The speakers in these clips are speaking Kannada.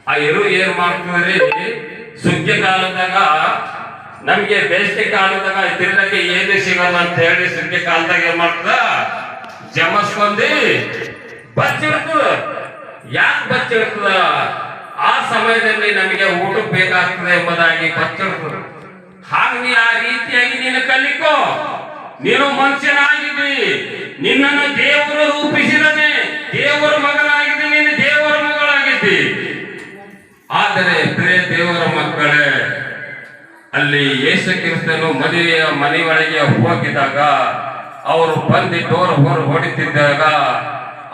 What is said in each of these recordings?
ಆ ಎರು ಏನ್ ಮಾಡ್ತದ್ರಿ, ಸುಗ್ಗಿ ಕಾಲದಾಗ ನಮ್ಗೆ ಬೇಸಿಗೆ ಕಾಲದಾಗ ತಿನ್ನಕ್ಕೆ ಏನು ಸಿಗಲ್ಲ ಅಂತ ಹೇಳಿ ಸುಗ್ಗಿ ಕಾಲದಾಗ ಏನ್ ಮಾಡ್ತದ, ಜಮಸ್ಕೊಂಡಿ ಬಚ್ಚಿಡ್ತದ. ಯಾಕೆ ಬಚ್ಚಿಡ್ತದ? ಆ ಸಮಯದಲ್ಲಿ ನಮಗೆ ಊಟ ಬೇಕಾಗ್ತದೆ ಎಂಬುದಾಗಿ ಬಚ್ಚಿಡ್ತದ. ಹಾಗೆ ಆ ರೀತಿಯಾಗಿ ನೀನು ಕಲಿಕೋ. ನೀನು ಮನುಷ್ಯನಾಗಿದ್ದಿ, ನಿನ್ನನ್ನು ದೇವರು ರೂಪಿಸಿದನೆ, ದೇವರ ಮಗನಾಗಿದ್ದಿ, ನೀನು ದೇವರ ಮಗಳಾಗಿದ್ದಿ. ಆದರೆ ಪ್ರಿಯ ದೇವರ ಮಕ್ಕಳೇ, ಅಲ್ಲಿ ಯೇಸು ಕ್ರಿಸ್ತನು ಮದುವೆಯ ಮನೆಯೊಳಗೆ ಹೋಗಿದಾಗ ಅವರು ಬಂದು ಡೋರ್ ಹೊಡಿತಿದ್ದಾಗ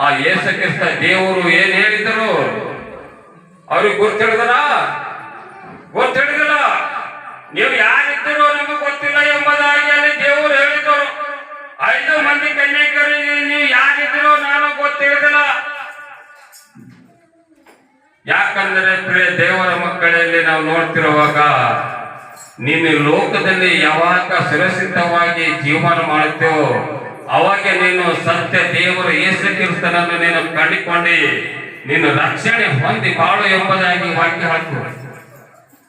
ಆ ಯೇಸು ಕ್ರಿಸ್ತ ದೇವರು ಏನ್ ಹೇಳಿದರು ಅವ್ರಿಗೆ ಗೊತ್ತಿಡಿದರ? ಗೊತ್ತಿಡಿದಲ್ಲ. ನೀವು ಯಾರಿದ್ದೀರೋ ನಮಗೆ ಗೊತ್ತಿಲ್ಲ ಎಂಬುದಾಗಿ ಅಲ್ಲಿ ದೇವರು ಹೇಳಿದರು. 5 ಮಂದಿ ಕನ್ಯಕರಿಗೆ ನೀವು ಯಾರಿದ್ದೀರೋ ನಾನು ಗೊತ್ತಿರೋದಿಲ್ಲ. ಯಾಕಂದ್ರೆ ಪ್ರಿಯ ದೇವರ ಮಕ್ಕಳಲ್ಲಿ ನಾವು ನೋಡ್ತಿರುವಾಗ, ನೀನು ಲೋಕದಲ್ಲಿ ಯಾವಾಗ ಸುರಕ್ಷಿತವಾಗಿ ಜೀವನ ಮಾಡುತ್ತೇವೋ ಅವಾಗ ನೀನು ಸತ್ಯ ದೇವರು ಯೇಸು ಕ್ರಿಸ್ತನನ್ನು ನೀನು ಕಂಡುಕೊಂಡು ನೀನು ರಕ್ಷಣೆ ಹೊಂದಿ ಬಾಳು ಎಂಬುದಾಗಿ ವಾಕ್ಯ ಹಾಕು.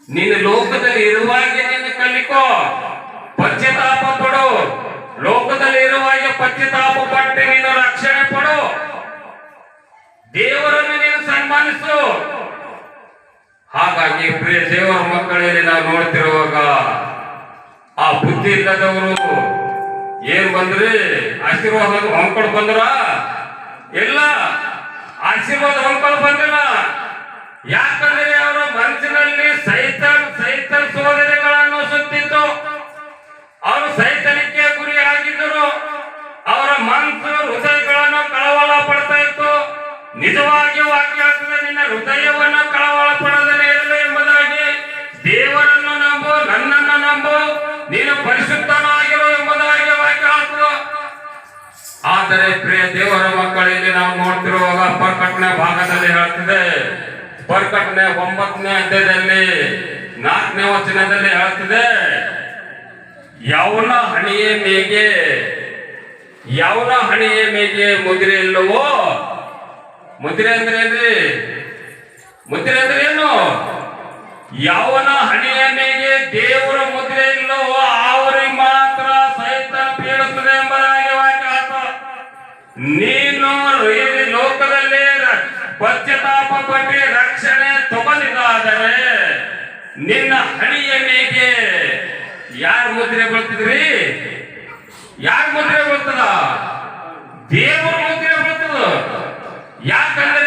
ನೀನು ಲೋಕದಲ್ಲಿ ಇರುವಾಗ ನೀನು ಕಲಿಕೋ, ಪಶ್ಚಾತ್ತಾಪ ಪಡು. ಲೋಕದಲ್ಲಿ ಇರುವಾಗ ಪಶ್ಚಾತ್ತಾಪ ಪಟ್ಟು ನೀನು ರಕ್ಷಣೆ ಪಡು. ದೇವರನ್ನು ನೀನು ಸನ್ಮಾನಿಸು. ಹಾಗಾಗಿ ಪ್ರಿಯ ದೇವರ ಮಕ್ಕಳಲ್ಲಿ ನಾವು ನೋಡ್ತಿರುವಾಗ ಆ ಬುದ್ಧಿ ಇಲ್ಲದವರು ಏನ್ ಬಂದ್ರಿ, ಆಶೀರ್ವಾದ ಹೊಂದ್ಕೊಂಡು ಬಂದ್ರ? ಇಲ್ಲ, ಆಶೀರ್ವಾದ ಹೊಂದ್ಕೊಂಡು ಬಂದಿಲ್ಲ. ಯಾಕಂದ್ರೆ ಅವರ ಮನಸ್ಸಿನಲ್ಲಿ ಸೈತನ್ ಸೋದರಿಗಳನ್ನು ಸುತ್ತಿತ್ತು. ಅವರು ಸೈತನಿಗೆ ಗುರಿ ಆಗಿದ್ದರು. ಅವರ ಮನಸ್ಸು ಹೃದಯಗಳನ್ನು ಕಳವಳ ಪಡ್ತಾ ಇತ್ತು. ನಿಜವಾಗಿ ವಾಕ್ಯ ಆಗ್ತದೆ, ನಿನ್ನ ಹೃದಯವನ್ನು ಕಳವಳ ಪಡದೇ ಇರಲಿ ಎಂಬುದಾಗಿ. ದೇವರನ್ನು ನಂಬು, ನನ್ನನ್ನು ನಂಬು, ನೀನು ಪರಿಶುದ್ಧನಾಗಿರು ಎಂಬುದಾಗಿ ವಾಕ್ಯ ಆಗ್ತದೆ. ಆದರೆ ಪ್ರಿಯ ದೇವರ ಮಕ್ಕಳಲ್ಲಿ ನಾವು ನೋಡ್ತಿರುವಾಗ ಪ್ರಕಟಣೆ ಭಾಗದಲ್ಲಿ ಹೇಳ್ತಿದೆ, ಪ್ರಕಟಣೆ 9ನೇ ಅಧ್ಯಾಯದಲ್ಲಿ 4ನೇ ವಚನದಲ್ಲಿ ಹೇಳ್ತಿದೆ, ಯವನ ಹಣೆಯ ಮೇಗೆ ಮುದ್ರೆ ಇಲ್ಲವೋ. ಮುದ್ರೆ ಅಂದ್ರೆ ಏನ್ರಿ? ಮುದ್ರೆ ಅಂದ್ರೆ ಏನು? ಯಾವನ ಹಣೆಯ ಮೇಲೆ ದೇವರ ಮುದ್ರೆ ಇಲ್ಲವೋ ಅವರಿಗೆ ಮಾತ್ರ ಸೈತಾನ ಪೀಡಿಸುತ್ತದೆ ಎಂಬುದಾಗಿ ವಾಕ್ಯ. ನೀನು ಲೋಕದಲ್ಲಿ ಪಶ್ಚಾತ್ತಾಪ ಪಟ್ಟು ರಕ್ಷಣೆ ತಗೊಂಡಿದ್ದಾದರೆ ನಿನ್ನ ಹಣೆಯ ಮೇಲೆ ಯಾರ ಮುದ್ರೆ ಬೀಳ್ತಿದ್ರಿ? ಯಾರ ಮುದ್ರೆ ಬೀಳ್ತದ? ದೇವರ ಮುದ್ರೆ ಬೀಳ್ತದ. ಯಾಕಂದ್ರೆ